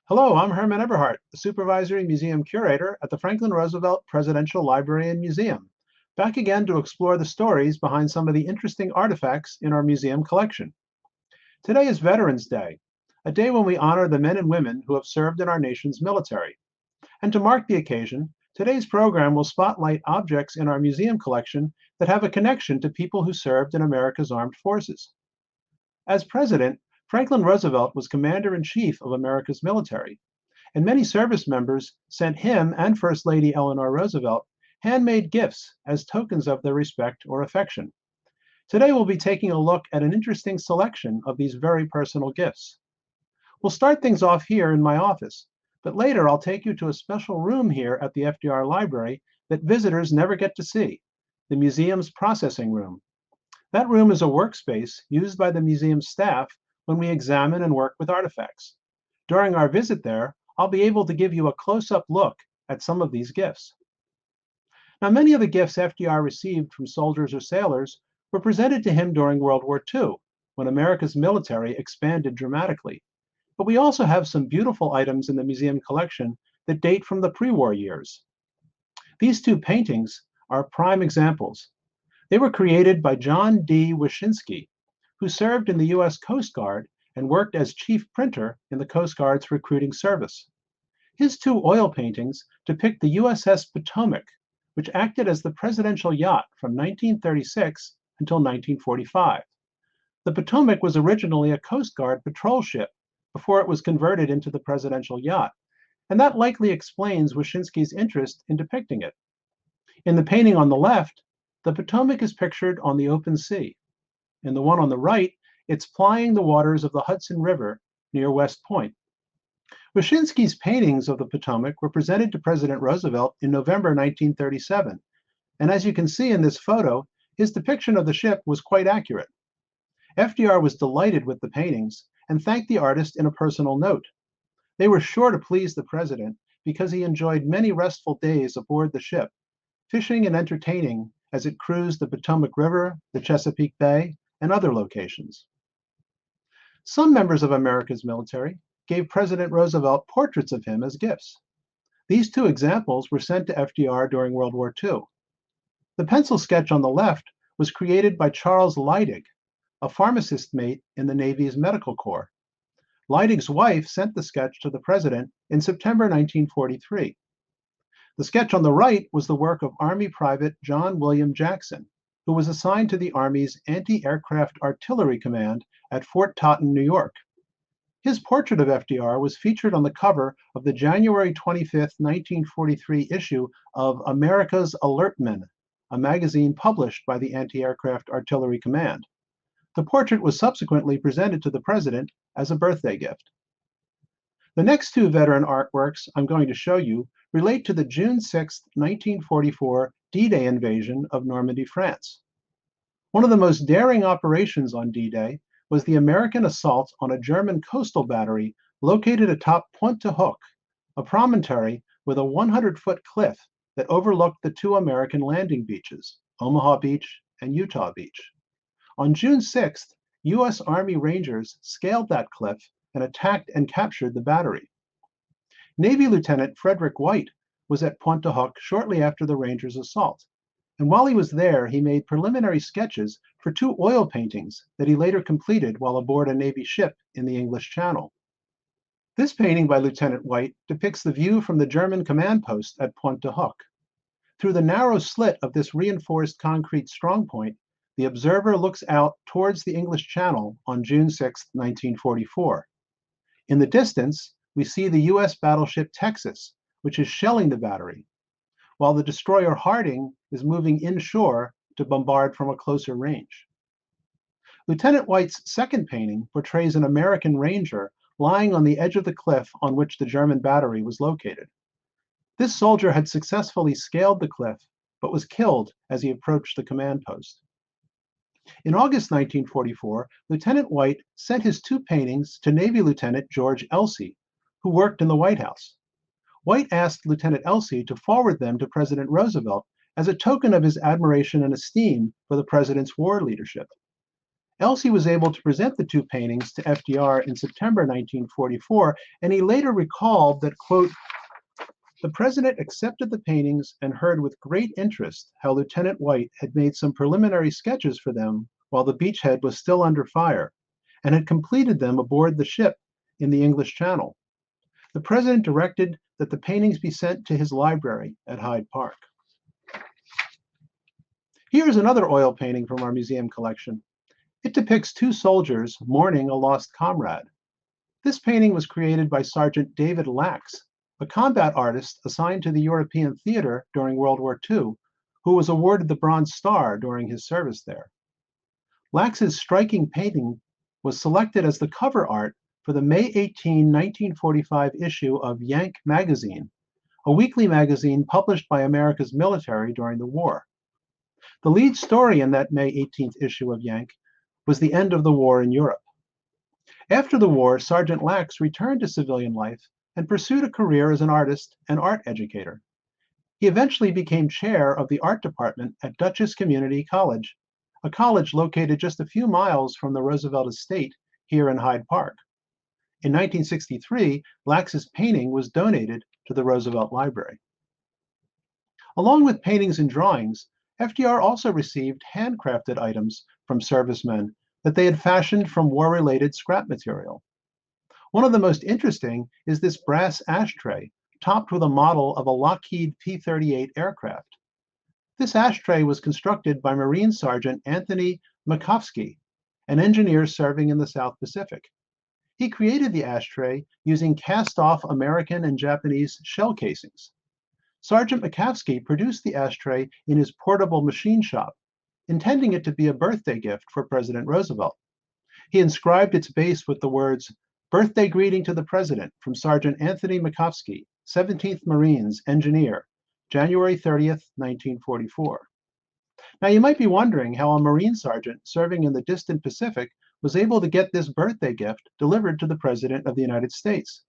Hello, I'm Herman Eberhardt, the Supervisory Museum Curator at the Franklin Roosevelt Presidential Library and Museum, back again to explore the stories behind some of the interesting artifacts in our museum collection. Today is Veterans Day, a day when we honor the men and women who have served in our nation's military. And to mark the occasion, today's program will spotlight objects in our museum collection that have a connection to people who served in America's armed forces. As president, Franklin Roosevelt was commander-in-chief of America's military, and many service members sent him and First Lady Eleanor Roosevelt handmade gifts as tokens of their respect or affection. Today we'll be taking a look at an interesting selection of these very personal gifts. We'll start things off here in my office, but later I'll take you to a special room here at the FDR Library that visitors never get to see, the museum's processing room. That room is a workspace used by the museum staff when we examine and work with artifacts. During our visit there, I'll be able to give you a close-up look at some of these gifts. Now, many of the gifts FDR received from soldiers or sailors were presented to him during World War II, when America's military expanded dramatically. But we also have some beautiful items in the museum collection that date from the pre-war years. These two paintings are prime examples. They were created by John D. Wyszynski, who served in the U.S. Coast Guard and worked as chief printer in the Coast Guard's recruiting service. His two oil paintings depict the USS Potomac, which acted as the presidential yacht from 1936 until 1945. The Potomac was originally a Coast Guard patrol ship before it was converted into the presidential yacht, and that likely explains Wyszynski's interest in depicting it. In the painting on the left, the Potomac is pictured on the open sea. In the one on the right, it's plying the waters of the Hudson River near West Point. Wyszynski's paintings of the Potomac were presented to President Roosevelt in November 1937, and as you can see in this photo, his depiction of the ship was quite accurate. FDR was delighted with the paintings and thanked the artist in a personal note. They were sure to please the president because he enjoyed many restful days aboard the ship, fishing and entertaining as it cruised the Potomac River, the Chesapeake Bay, and other locations. Some members of America's military gave President Roosevelt portraits of him as gifts. These two examples were sent to FDR during World War II. The pencil sketch on the left was created by Charles Leidig, a pharmacist mate in the Navy's Medical Corps. Leidig's wife sent the sketch to the president in September 1943. The sketch on the right was the work of Army Private John William Jackson, who was assigned to the Army's Anti-Aircraft Artillery Command at Fort Totten, New York. His portrait of FDR was featured on the cover of the January 25, 1943 issue of America's Alertmen, a magazine published by the Anti-Aircraft Artillery Command. The portrait was subsequently presented to the president as a birthday gift. The next two veteran artworks I'm going to show you relate to the June 6, 1944 D-Day invasion of Normandy, France. One of the most daring operations on D-Day was the American assault on a German coastal battery located atop Pointe du Hoc, a promontory with a 100-foot cliff that overlooked the two American landing beaches, Omaha Beach and Utah Beach. On June 6th, U.S. Army Rangers scaled that cliff and attacked and captured the battery. Navy Lieutenant Frederick White was at Pointe du Hoc shortly after the Rangers' assault, and while he was there, he made preliminary sketches for two oil paintings that he later completed while aboard a Navy ship in the English Channel. This painting by Lieutenant White depicts the view from the German command post at Pointe du Hoc. Through the narrow slit of this reinforced concrete strongpoint, the observer looks out towards the English Channel on June 6, 1944. In the distance, we see the U.S. battleship Texas, which is shelling the battery, while the destroyer Harding is moving inshore to bombard from a closer range. Lieutenant White's second painting portrays an American Ranger lying on the edge of the cliff on which the German battery was located. This soldier had successfully scaled the cliff, but was killed as he approached the command post. In August 1944, Lieutenant White sent his two paintings to Navy Lieutenant George Elsey, who worked in the White House. White asked Lieutenant Elsey to forward them to President Roosevelt as a token of his admiration and esteem for the president's war leadership. Elsie was able to present the two paintings to FDR in September 1944, and he later recalled that, quote, "The president accepted the paintings and heard with great interest how Lieutenant White had made some preliminary sketches for them while the beachhead was still under fire, and had completed them aboard the ship in the English Channel. The president directed that the paintings be sent to his library at Hyde Park." Here is another oil painting from our museum collection. It depicts two soldiers mourning a lost comrade. This painting was created by Sgt David Lax, a combat artist assigned to the European theater during World War II, who was awarded the Bronze Star during his service there. Lax's striking painting was selected as the cover art for the May 18, 1945 issue of Yank magazine, a weekly magazine published by America's military during the war. The lead story in that May 18th issue of Yank was the end of the war in Europe. After the war, Sergeant Lax returned to civilian life and pursued a career as an artist and art educator. He eventually became chair of the art department at Dutchess Community College, a college located just a few miles from the Roosevelt estate here in Hyde Park. In 1963, Lax's painting was donated to the Roosevelt Library. Along with paintings and drawings, FDR also received handcrafted items from servicemen that they had fashioned from war-related scrap material. One of the most interesting is this brass ashtray, topped with a model of a Lockheed P-38 aircraft. This ashtray was constructed by Marine Sergeant Anthony Makovsky, an engineer serving in the South Pacific. He created the ashtray using cast-off American and Japanese shell casings. Sergeant Makovsky produced the ashtray in his portable machine shop, intending it to be a birthday gift for President Roosevelt. He inscribed its base with the words, "Birthday greeting to the President from Sergeant Anthony Makovsky, 17th Marines, Engineer, January 30th, 1944. Now you might be wondering how a Marine sergeant serving in the distant Pacific was able to get this birthday gift delivered to the President of the United States.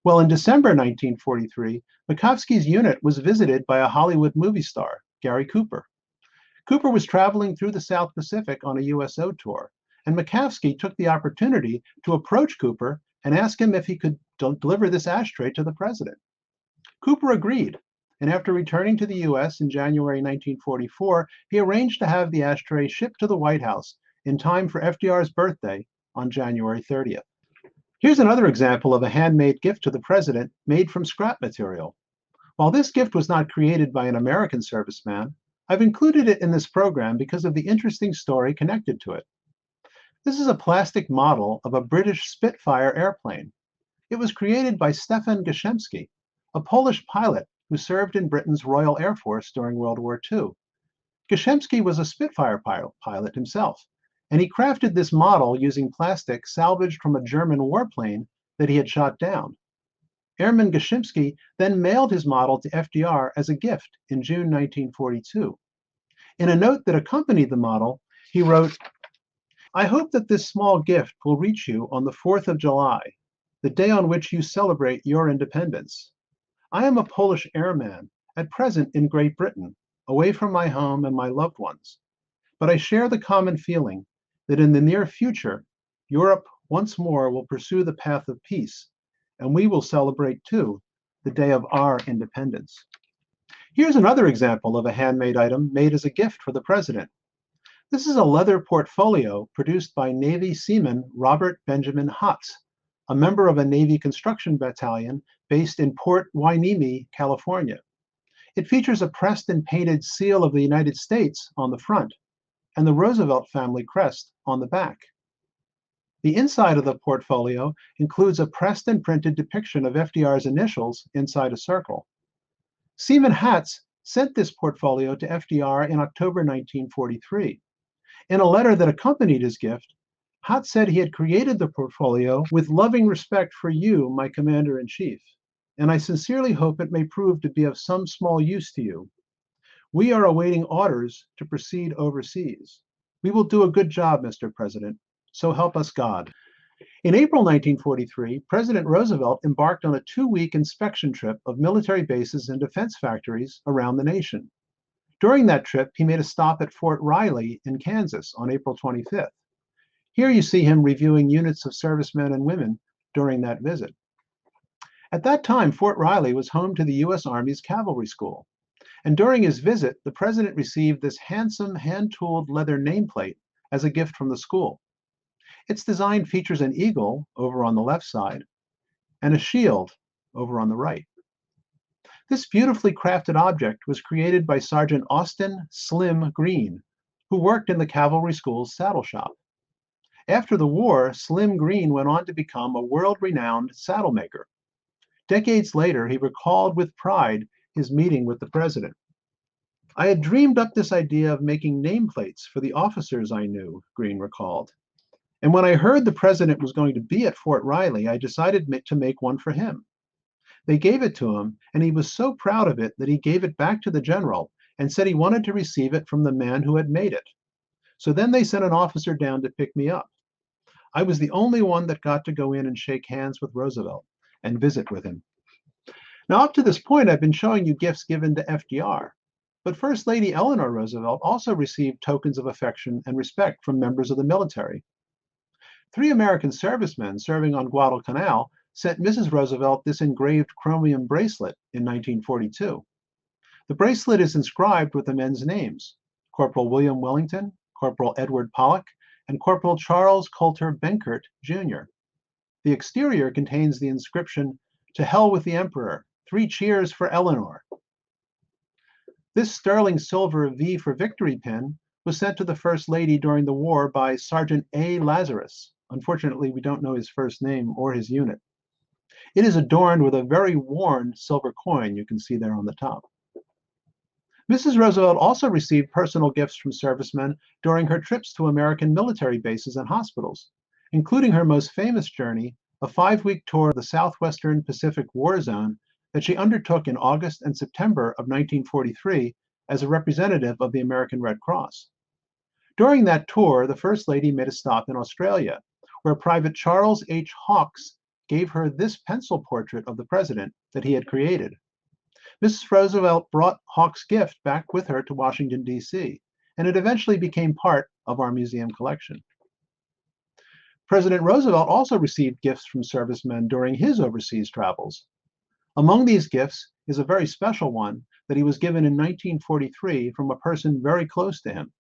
Well, in December 1943, Makovsky's unit was visited by a Hollywood movie star, Gary Cooper. Cooper was traveling through the South Pacific on a USO tour, and Makovsky took the opportunity to approach Cooper and ask him if he could deliver this ashtray to the president. Cooper agreed, and after returning to the US in January 1944, he arranged to have the ashtray shipped to the White House in time for FDR's birthday on January 30th. Here's another example of a handmade gift to the president made from scrap material. While this gift was not created by an American serviceman, I've included it in this program because of the interesting story connected to it. This is a plastic model of a British Spitfire airplane. It was created by Stefan Gaszemski, a Polish pilot who served in Britain's Royal Air Force during World War II. Gaszemski was a Spitfire pilot himself, and he crafted this model using plastic salvaged from a German warplane that he had shot down. Airman Gaszemski then mailed his model to FDR as a gift in June 1942. In a note that accompanied the model, he wrote, "I hope that this small gift will reach you on the 4th of July, the day on which you celebrate your independence. I am a Polish airman, at present in Great Britain, away from my home and my loved ones. But I share the common feeling that in the near future, Europe once more will pursue the path of peace, and we will celebrate too the day of our independence." Here's another example of a handmade item made as a gift for the president. This is a leather portfolio produced by Navy Seaman Robert Benjamin Hotz, a member of a Navy construction battalion based in Port Hueneme, California. It features a pressed and painted seal of the United States on the front and the Roosevelt family crest on the back. The inside of the portfolio includes a pressed and printed depiction of FDR's initials inside a circle. Seaman Hotz sent this portfolio to FDR in October 1943. In a letter that accompanied his gift, Hotz said he had created the portfolio with loving respect for you, my Commander-in-Chief, and I sincerely hope it may prove to be of some small use to you. We are awaiting orders to proceed overseas. We will do a good job, Mr. President, so help us God. In April 1943, President Roosevelt embarked on a 2-week inspection trip of military bases and defense factories around the nation. During that trip, he made a stop at Fort Riley in Kansas on April 25th. Here you see him reviewing units of servicemen and women during that visit. At that time, Fort Riley was home to the U.S. Army's Cavalry School. And during his visit, the president received this handsome hand-tooled leather nameplate as a gift from the school. Its design features an eagle over on the left side and a shield over on the right. This beautifully crafted object was created by Sergeant Austin Slim Green, who worked in the Cavalry School's saddle shop. After the war, Slim Green went on to become a world-renowned saddle maker. Decades later, he recalled with pride his meeting with the president. "I had dreamed up this idea of making nameplates for the officers I knew," Green recalled. "And when I heard the president was going to be at Fort Riley, I decided to make one for him. They gave it to him, and he was so proud of it that he gave it back to the general and said he wanted to receive it from the man who had made it. So then they sent an officer down to pick me up. I was the only one that got to go in and shake hands with Roosevelt and visit with him." Now, up to this point, I've been showing you gifts given to FDR, but First Lady Eleanor Roosevelt also received tokens of affection and respect from members of the military. 3 American servicemen serving on Guadalcanal sent Mrs. Roosevelt this engraved chromium bracelet in 1942. The bracelet is inscribed with the men's names: Corporal William Wellington, Corporal Edward Pollock, and Corporal Charles Coulter Benkert, Jr. The exterior contains the inscription, "To hell with the Emperor, 3 cheers for Eleanor." This sterling silver V for Victory pin was sent to the First Lady during the war by Sergeant A. Lazarus. Unfortunately, we don't know his first name or his unit. It is adorned with a very worn silver coin you can see there on the top. Mrs. Roosevelt also received personal gifts from servicemen during her trips to American military bases and hospitals, including her most famous journey, a 5-week tour of the Southwestern Pacific War Zone that she undertook in August and September of 1943 as a representative of the American Red Cross. During that tour, the First Lady made a stop in Australia, where Private Charles H. Hawkes gave her this pencil portrait of the president that he had created. Mrs. Roosevelt brought Hawkes' gift back with her to Washington, D.C., and it eventually became part of our museum collection. President Roosevelt also received gifts from servicemen during his overseas travels. Among these gifts is a very special one that he was given in 1943 from a person very close to him.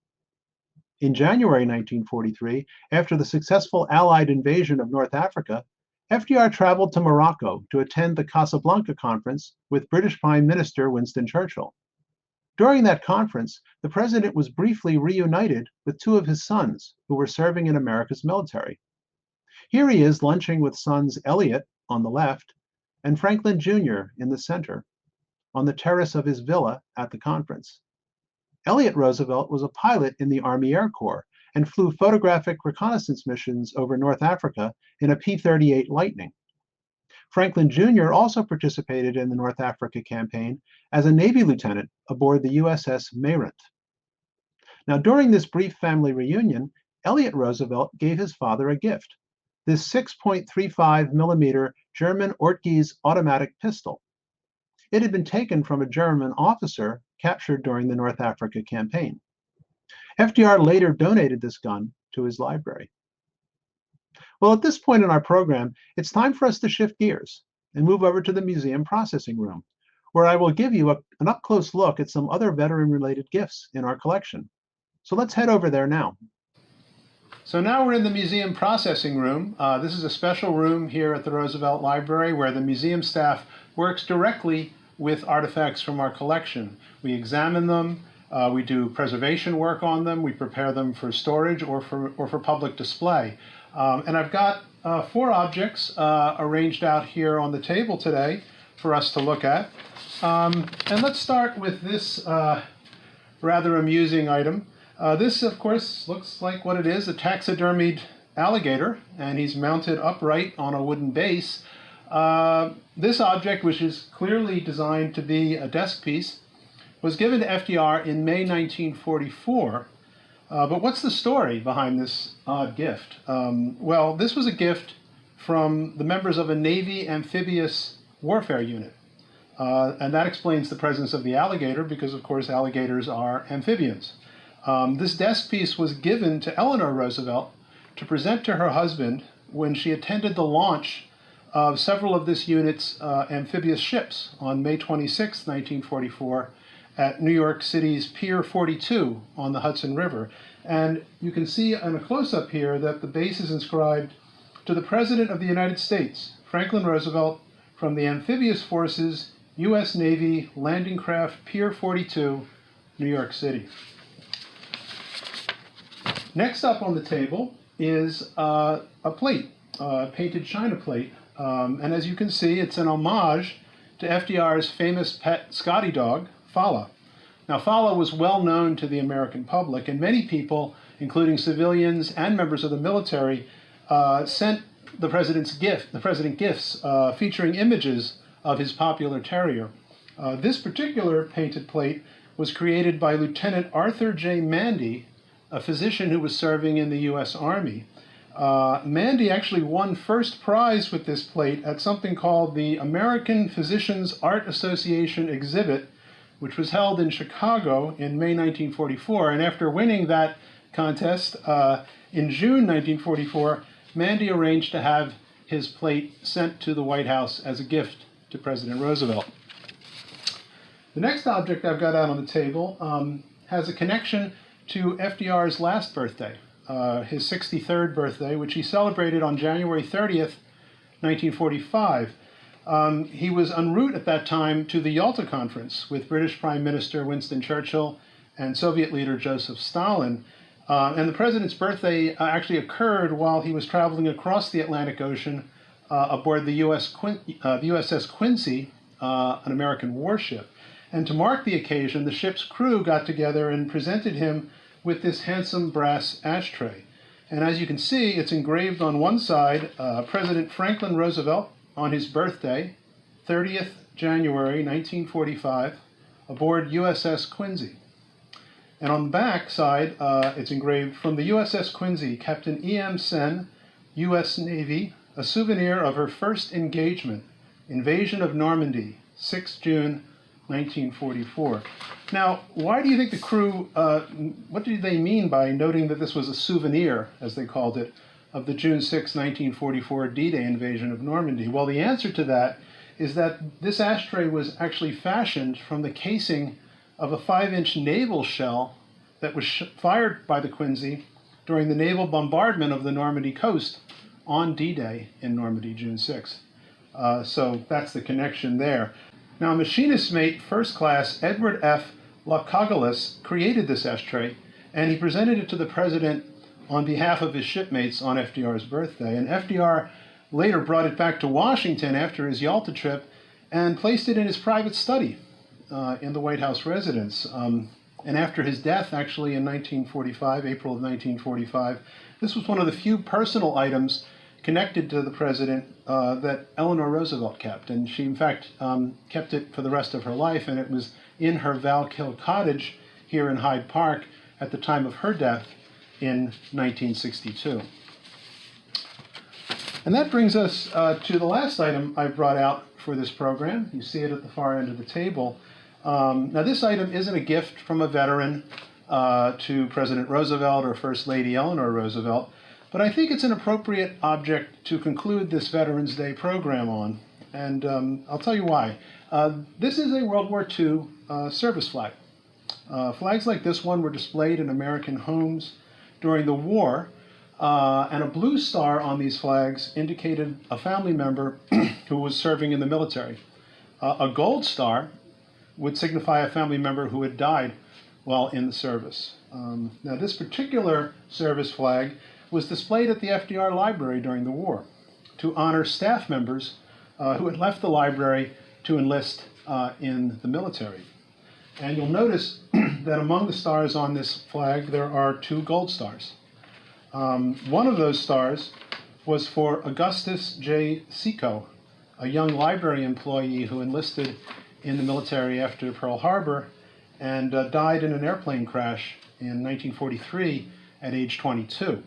In January 1943, after the successful Allied invasion of North Africa, FDR traveled to Morocco to attend the Casablanca Conference with British Prime Minister Winston Churchill. During that conference, the president was briefly reunited with 2 of his sons who were serving in America's military. Here he is lunching with sons Elliot on the left and Franklin Jr. in the center, on the terrace of his villa at the conference. Elliot Roosevelt was a pilot in the Army Air Corps and flew photographic reconnaissance missions over North Africa in a P-38 Lightning. Franklin Jr. also participated in the North Africa campaign as a Navy lieutenant aboard the USS Meerut. Now, during this brief family reunion, Elliot Roosevelt gave his father a gift, this 6.35 millimeter German Ortgies automatic pistol. It had been taken from a German officer captured during the North Africa campaign. FDR later donated this gun to his library. Well, at this point in our program, it's time for us to shift gears and move over to the museum processing room, where I will give you an up-close look at some other veteran-related gifts in our collection. So let's head over there now. So now we're in the museum processing room. This is a special room here at the Roosevelt Library where the museum staff works directly with artifacts from our collection. We examine them, we do preservation work on them, we prepare them for storage or for public display. And I've got 4 objects arranged out here on the table today for us to look at. And let's start with this rather amusing item. This, of course, looks like what it is, a taxidermied alligator, and he's mounted upright on a wooden base. This object, which is clearly designed to be a desk piece, was given to FDR in May 1944. But what's the story behind this odd gift? Well, this was a gift from the members of a Navy amphibious warfare unit. And that explains the presence of the alligator because, of course, alligators are amphibians. This desk piece was given to Eleanor Roosevelt to present to her husband when she attended the launch of several of this unit's amphibious ships on May 26, 1944, at New York City's Pier 42 on the Hudson River. And you can see in a close-up here that the base is inscribed to the President of the United States, Franklin Roosevelt, from the Amphibious Forces, U.S. Navy, Landing Craft, Pier 42, New York City. Next up on the table is a plate, a painted china plate. And as you can see, it's an homage to FDR's famous pet Scotty dog, Fala. Now, Fala was well known to the American public, and many people, including civilians and members of the military, sent the president gifts featuring images of his popular terrier. This particular painted plate was created by Lieutenant Arthur J. Mandy, a physician who was serving in the U.S. Army. Mandy actually won first prize with this plate at something called the American Physicians Art Association exhibit, which was held in Chicago in May 1944. And after winning that contest in June 1944, Mandy arranged to have his plate sent to the White House as a gift to President Roosevelt. The next object I've got out on the table has a connection to FDR's last birthday, his 63rd birthday, which he celebrated on January 30th, 1945. He was en route at that time to the Yalta Conference with British Prime Minister Winston Churchill and Soviet leader Joseph Stalin. And the president's birthday actually occurred while he was traveling across the Atlantic Ocean aboard the USS Quincy, an American warship. And to mark the occasion, the ship's crew got together and presented him with this handsome brass ashtray. And as you can see, it's engraved on one side, President Franklin Roosevelt on his birthday, 30th January 1945, aboard USS Quincy. And on the back side, it's engraved from the USS Quincy, Captain E.M. Sen, U.S. Navy, a souvenir of her first engagement, Invasion of Normandy, 6 June 1944. Now, why do you think the crew, what did they mean by noting that this was a souvenir, as they called it, of the June 6, 1944 D-Day invasion of Normandy? Well, the answer to that is that this ashtray was actually fashioned from the casing of a 5-inch naval shell that was fired by the Quincy during the naval bombardment of the Normandy coast on D-Day in Normandy, June 6th. So that's the connection there. Now, machinist mate First Class Edward F. Locogolus created this ashtray, and he presented it to the president on behalf of his shipmates on FDR's birthday. And FDR later brought it back to Washington after his Yalta trip and placed it in his private study in the White House residence. And after his death, actually in 1945, April of 1945, this was one of the few personal items connected to the president that Eleanor Roosevelt kept. And she, in fact, kept it for the rest of her life, and it was in her Valkill cottage here in Hyde Park at the time of her death in 1962. And that brings us to the last item I brought out for this program. You see it at the far end of the table. Now, this item isn't a gift from a veteran to President Roosevelt or First Lady Eleanor Roosevelt, but I think it's an appropriate object to conclude this Veterans Day program on, and I'll tell you why. This is a World War II service flag. Flags like this one were displayed in American homes during the war, and a blue star on these flags indicated a family member who was serving in the military. A gold star would signify a family member who had died while in the service. Now, this particular service flag was displayed at the FDR Library during the war to honor staff members who had left the library to enlist in the military. And you'll notice that among the stars on this flag, there are 2 gold stars. One of those stars was for Augustus J. Seco, a young library employee who enlisted in the military after Pearl Harbor and died in an airplane crash in 1943 at age 22.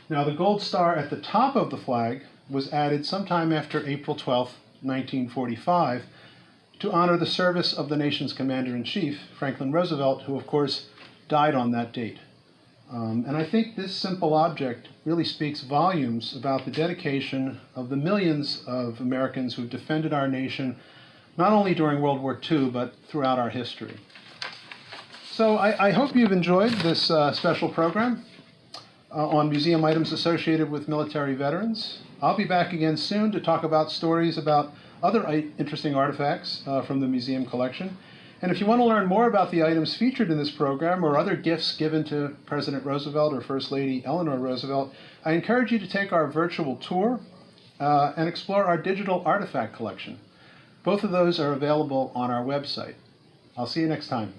Now, the gold star at the top of the flag was added sometime after April 12, 1945, to honor the service of the nation's commander-in-chief, Franklin Roosevelt, who, of course, died on that date. And I think this simple object really speaks volumes about the dedication of the millions of Americans who've defended our nation, not only during World War II, but throughout our history. So I hope you've enjoyed this special program on museum items associated with military veterans. I'll be back again soon to talk about stories about other interesting artifacts from the museum collection. And if you want to learn more about the items featured in this program or other gifts given to President Roosevelt or First Lady Eleanor Roosevelt, I encourage you to take our virtual tour and explore our digital artifact collection. Both of those are available on our website. I'll see you next time.